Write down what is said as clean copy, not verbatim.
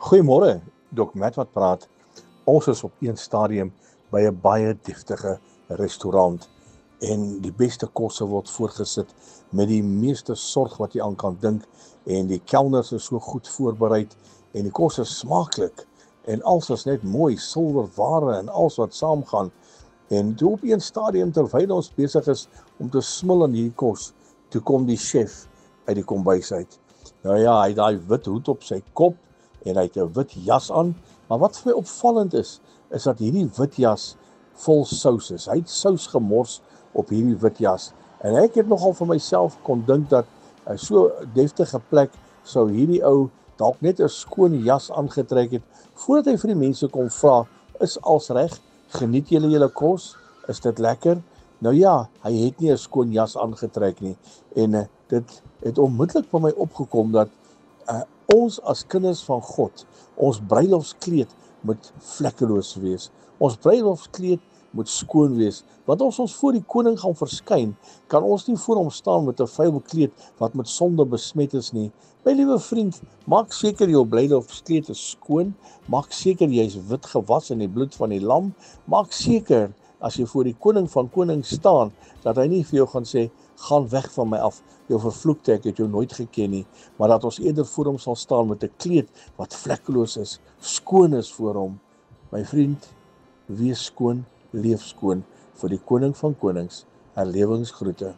Goeiemôre, Dok Matt wat praat. Ons is op een stadium by 'n baie deftige restaurant en die beste kosse word voorgesit met die meeste sorg wat jy aan kan dink en die kelners is so goed voorberei en die kos is smaaklik en alles is net mooi, silwerware en alles wat saamgaan. En toe op een stadium terwyl ons besig is om te smil in hierdie kos, toe kom die chef uit die kombuis uit. Nou ja, hy het daai wit hoed op sy kop en hy het 'n wit jas aan, maar wat vir my opvallend is dat hierdie wit jas vol sous is. Hy het sous gemors op hierdie wit jas. En ek het nogal vir myself kon dink dat so deftige plek sou hierdie ou dalk net 'n skoon jas aangetrek het voordat hy vir die mense kon vra, is alles reg? Geniet julle kos? Is dit lekker? Nou ja, hy het nie 'n skoon jas aangetrek nie. En dit het onmiddellik by my opgekom dat ons as kinders van God, ons bruilofskleed moet vlekkeloos wees. Ons bruilofskleed moet skoon wees. Want as ons voor die koning gaan verskyn, kan ons nie voor hom staan met 'n vuil kleed wat met sonde besmet is nie. My liewe vriend, maak seker jou bruilofskleed is skoon, maak seker jy is wit gewas in die bloed van die lam, maak seker as jy voor die koning van konings staan, dat hy nie vir jou gaan sê, gaan weg van my af, jou vervloekte, ek het jou nooit geken nie, maar dat ons eerder voor hom sal staan met 'n kleed wat vlekkeloos is, skoon is voor hom. My vriend, wees skoon, leef skoon vir die koning van konings. Herlewingsgroete.